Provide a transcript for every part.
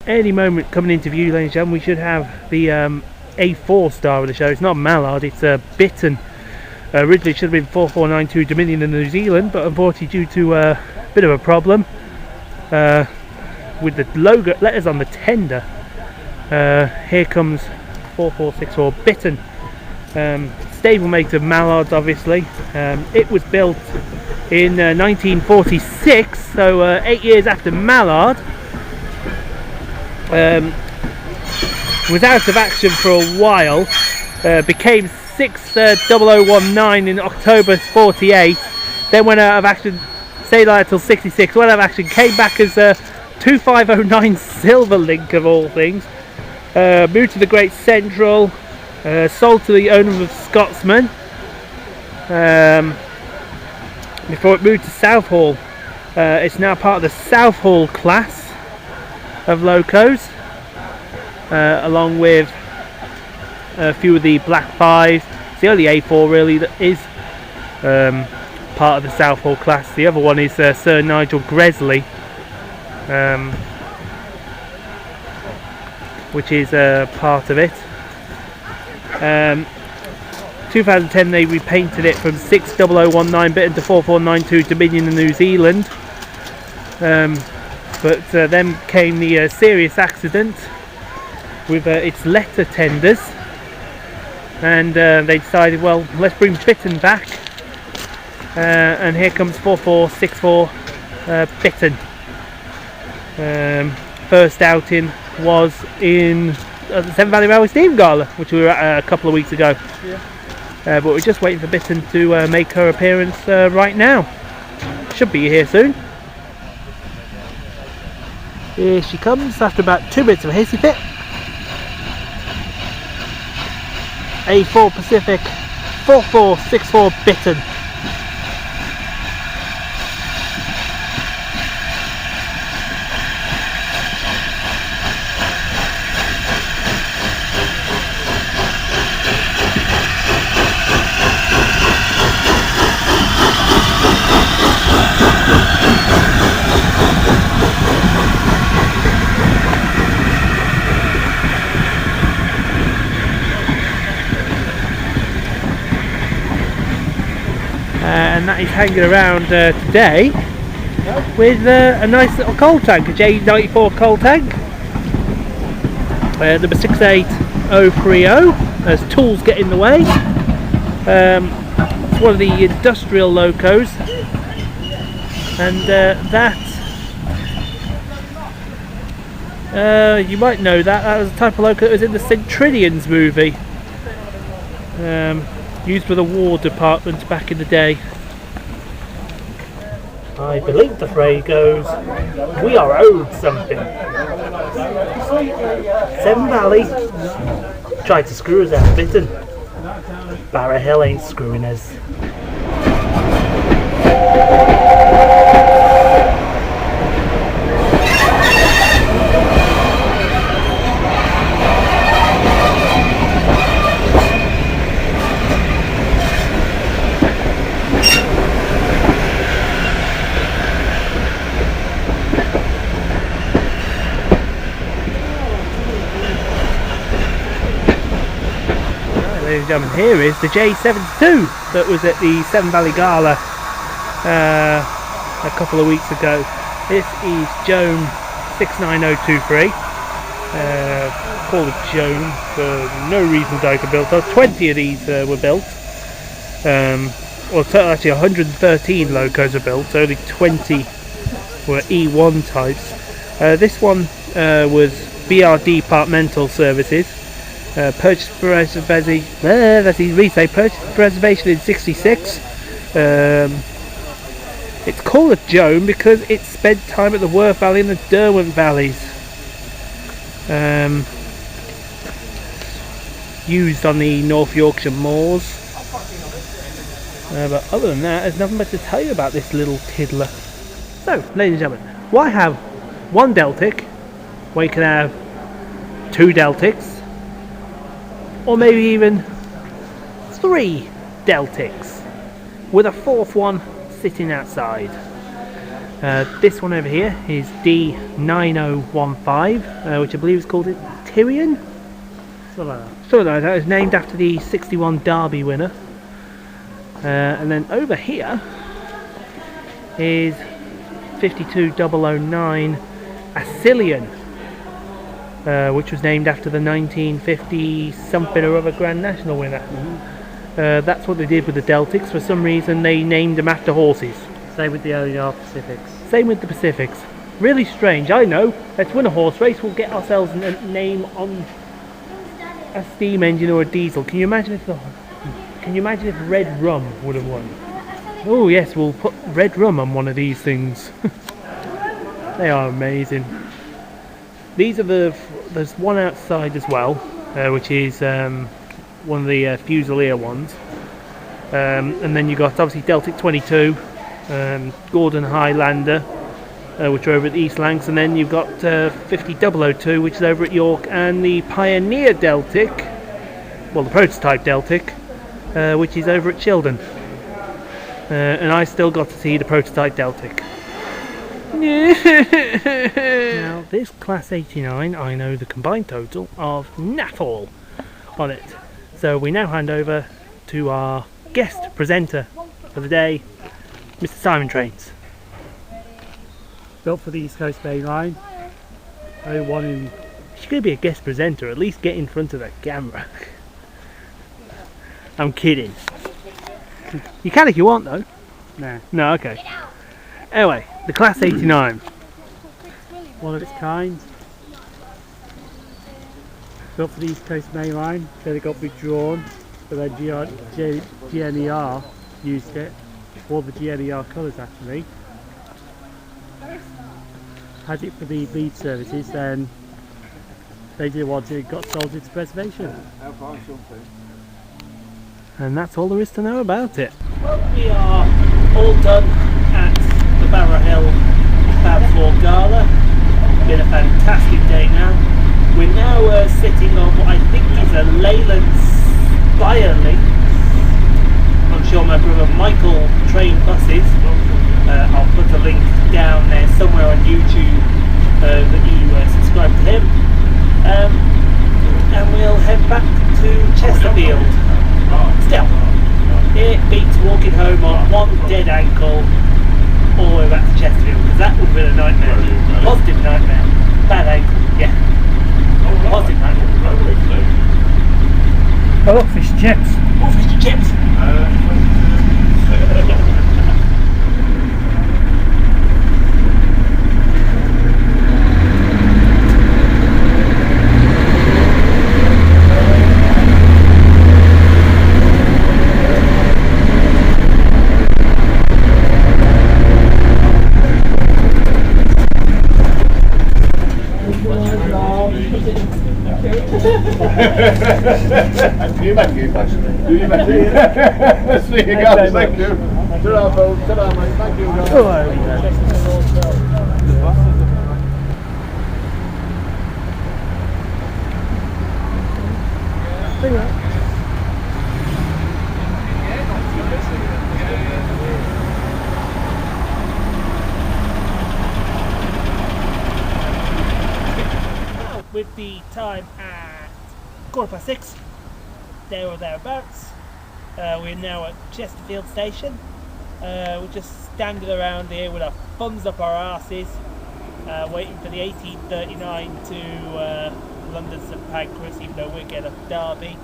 any moment coming into view, ladies and gentlemen, we should have the A4 star of the show. It's not a mallard, it's a bittern. Originally it should have been 4492 Dominion in New Zealand, but unfortunately due to a bit of a problem with the logo letters on the tender, here comes 4464 Bittern. Stablemate of mallards, obviously. It was built in 1946, so 8 years after mallard. Was out of action for a while, became 60019 in October 48, then went out of action, stayed like till 66, went out of action, came back as 2509 Silver Link of all things, moved to the Great Central, sold to the owner of Scotsman, before it moved to Southall. It's now part of the Southall class of locos, along with a few of the Black 5s. It's the only A4 really that is part of the Southall class. The other one is Sir Nigel Gresley, which is part of it. 2010 they repainted it from 60019 Bittern to 4492 Dominion in New Zealand, but then came the serious accident with its letter tenders, and they decided, well, let's bring Bittern back, and here comes 4464 Bittern. First outing was in the Seven Valley Railway Steam Gala, which we were at a couple of weeks ago. Yeah. But we're just waiting for Bittern to make her appearance right now. Should be here soon. Here she comes after about 2 minutes of a hissy fit. A4 Pacific 4464 Bittern. And that is hanging around today with a nice little coal tank, a J94 coal tank, number 68030, as tools get in the way. It's one of the industrial locos, and that you might know that was a type of loco that was in the Centurions movie, used for the War Department back in the day. I believe the phrase goes, we are owed something. Seven Valley tried to screw us out, Bittern. Barrow Hill ain't screwing us. Ladies and gentlemen, here is the J72 that was at the Seven Valley Gala a couple of weeks ago. This is Joan 69023, called it Joan for no reason that I could build. So 20 of these were built, well actually 113 locos were built, so only 20 were E1 types. This one was BR Departmental Services. Purchase preservation in 66. It's called a Joan because it spent time at the Worth Valley and the Derwent Valleys. Used on the North Yorkshire moors. But other than that, there's nothing much to tell you about this little tiddler. So, ladies and gentlemen, why have one Deltic where you can have two Deltics? Or maybe even 3 Deltics with a 4th one sitting outside. This one over here is D9015, which I believe is called Tyrion. Something like that. It's named after the 61 Derby winner. And then over here is 52009 Asilian, which was named after the 1950 something or other Grand National winner. That's what they did with the Deltics. For some reason they named them after horses. Same with the A4 Pacifics. Same with the Pacifics. Really strange. I know. Let's win a horse race. We'll get ourselves a name on a steam engine or a diesel. Can you imagine if Red Rum would have won? Oh yes, we'll put Red Rum on one of these things. They are amazing. These are there's one outside as well, which is one of the Fusilier ones. And then you've got obviously Deltic 22, Gordon Highlander, which are over at the East Lancs, and then you've got 50002, which is over at York, and the Pioneer Deltic, well the prototype Deltic, which is over at Childon. And I still got to see the prototype Deltic. Now this Class 89, I know the combined total of naff all on it. So we now hand over to our guest presenter for the day, Mr. Simon Trains. Built for the East Coast Main Line. If you're going to be a guest presenter, at least get in front of the camera. I'm kidding. You can if you want though. Nah. No, okay. Anyway, the Class 89. One of its kind. Built for the East Coast Main Line. Then it got withdrawn, but then GNER used it. All the GNER colours actually. Had it for the lead services, then they didn't want it, got sold into preservation. And that's all there is to know about it. Well, we are all done at the Barrow Hill A4 Gala. Been a fantastic day now. We're now sitting on what I think is a Leyland Spire link. I'm sure my brother Michael trained buses. I'll put a link down there somewhere on YouTube that you subscribe to him. And we'll head back to Chesterfield. Still, it beats walking home on one dead ankle all the way back to Chesterfield, because that would have been a nightmare. Positive nightmare. Bad ankle, yeah. Positive nightmare. Oh, look, fish and chips. Oh, fish and chips. See you guys, thank you. Ta-ra, folks. Ta-ra, mate. Thank you, guys. With the time at 6:15, there or thereabouts, we're now at Chesterfield Station. We're just standing around here with our thumbs up our arses, waiting for the 1839 to London St Pancras, even though we're getting a Derby,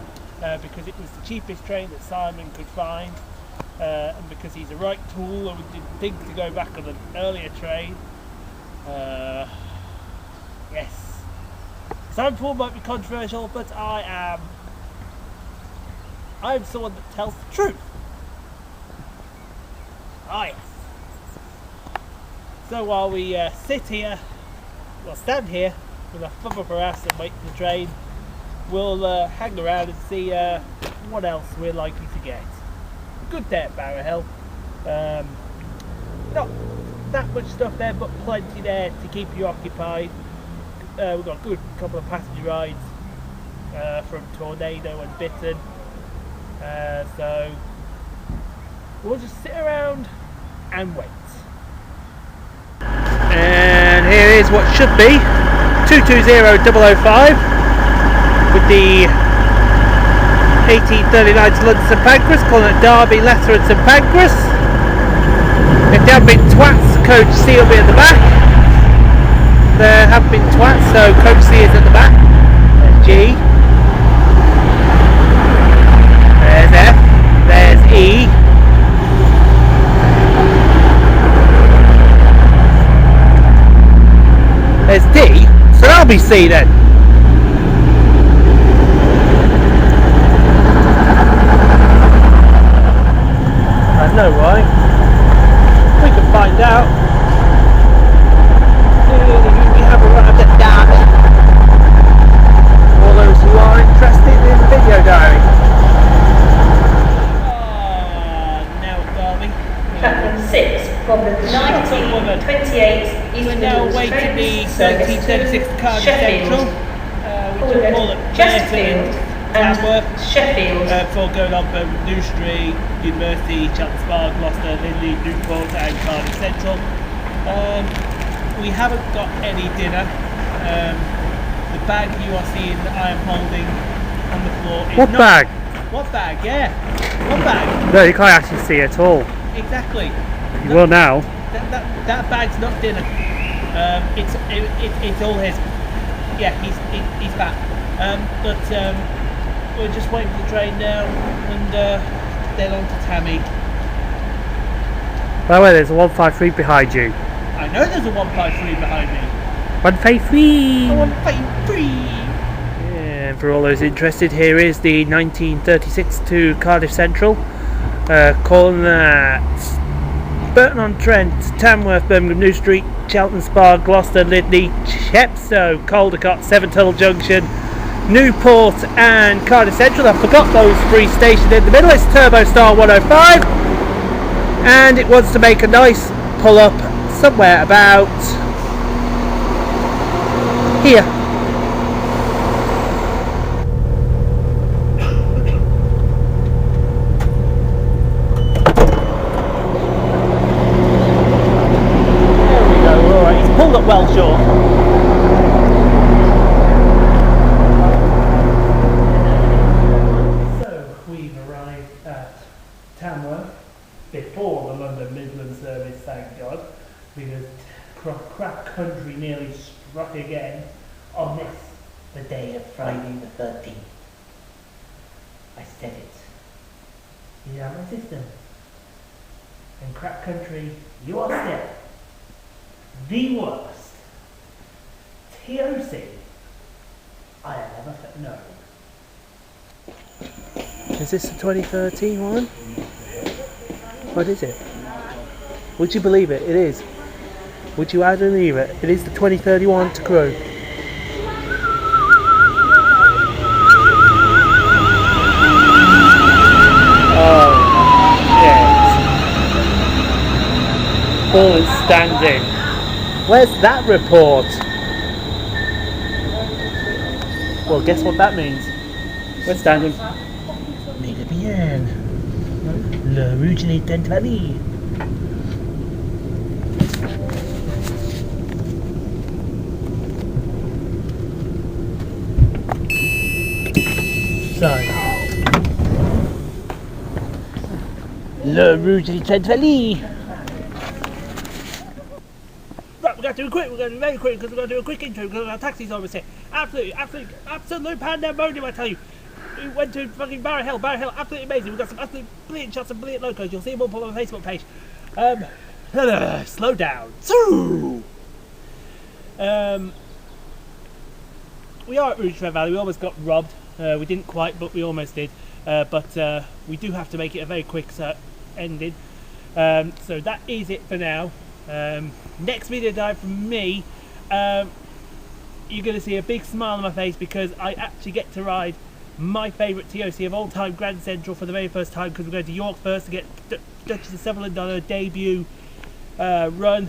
because it was the cheapest train that Simon could find, and because he's a right tool and we didn't think to go back on an earlier train. Yes. Simon Paul might be controversial, but I'm someone that tells the truth. Oh yes. So while we stand here with our thumb up our ass and wait for the train, we'll hang around and see what else we're likely to get. Good day at Barrow Hill. Not that much stuff there, but plenty there to keep you occupied. We've got a good couple of passenger rides from Tornado and Bittern. So we'll just sit around and wait. what should be 220005 with the 1839 to London St Pancras, calling it Derby, Leicester and St Pancras. If there have been twats, coach C will be at the back. There have been twats, so coach C is at the back. There's G. There's F. There's E. There's D, so that'll be C then. I know, right? We can find out. We have arrived at Derby. All those who are interested in the video diary. Now Derby. Platform 6 from the 1928 We're now awaiting the 1936 Cardiff Central. We took all at Chesterfield Tamworth, and Sheffield. before going on New Street, University, Cheltenham Spa, Gloucester, Lindley, Newport and Cardiff Central. We haven't got any dinner. The bag you are seeing that I am holding on the floor is What bag? What bag? Yeah. What bag? No, you can't actually see it at all. Exactly. You will now. That bag's not dinner. It's all his. Yeah, he's back. But we're just waiting for the train now, and then on to Tammy. By the way, there's a 153 behind you. I know there's a 153 behind me. 153! A 153. And for all those interested, here is the 1936 to Cardiff Central. Calling that Burton-on-Trent, Tamworth, Birmingham New Street, Cheltenham Spa, Gloucester, Lydney, Chepstow, Caldecott, Seven Tunnel Junction, Newport and Cardiff Central. I forgot those three stations in the middle. It's Turbo Star 105 and it wants to make a nice pull up somewhere about here. Pulled up well short. So we've arrived at Tamworth before the London Midland service, thank God, because crap country nearly struck again on this, the day of Friday the 13th. I said it. You have my system. In crap country, you are still the worst TOC I have ever known. Is this the 2013 one? What is it? Would you believe it? It is. Would you add and leave it? It is the 2031 to Crewe. Oh, yes. Full standing. Where's that report? Well, guess what that means? We're standing. Made bien. Le rouge est entravé. So. Le rouge est entravé. Right, we're going to do it quick, we're going to do it very quick because we're going to do a quick intro because our taxi's almost here. Absolute pandemonium, I tell you. We went to fucking Barrow Hill, absolutely amazing. We've got some absolutely brilliant shots and brilliant locos. You'll see them all on my Facebook page. Slow down. We are at Rouge Trent Valley. We almost got robbed. We didn't quite, but we almost did. But we do have to make it a very quick ending. So that is it for now. Next video dive from me, you're going to see a big smile on my face because I actually get to ride my favourite TOC of all time, Grand Central, for the very first time because we're going to York first to get Duchess of Sutherland on her debut mainline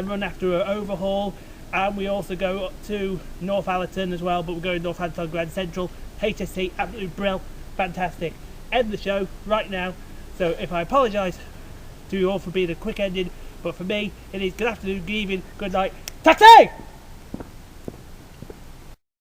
run after her overhaul, and we also go up to Northallerton as well, but we're going Northallerton on Grand Central. HST, absolutely brill, fantastic. End the show right now. So if I apologise to you all for being a quick ending, but for me it is good afternoon, good evening, good night. Taxi!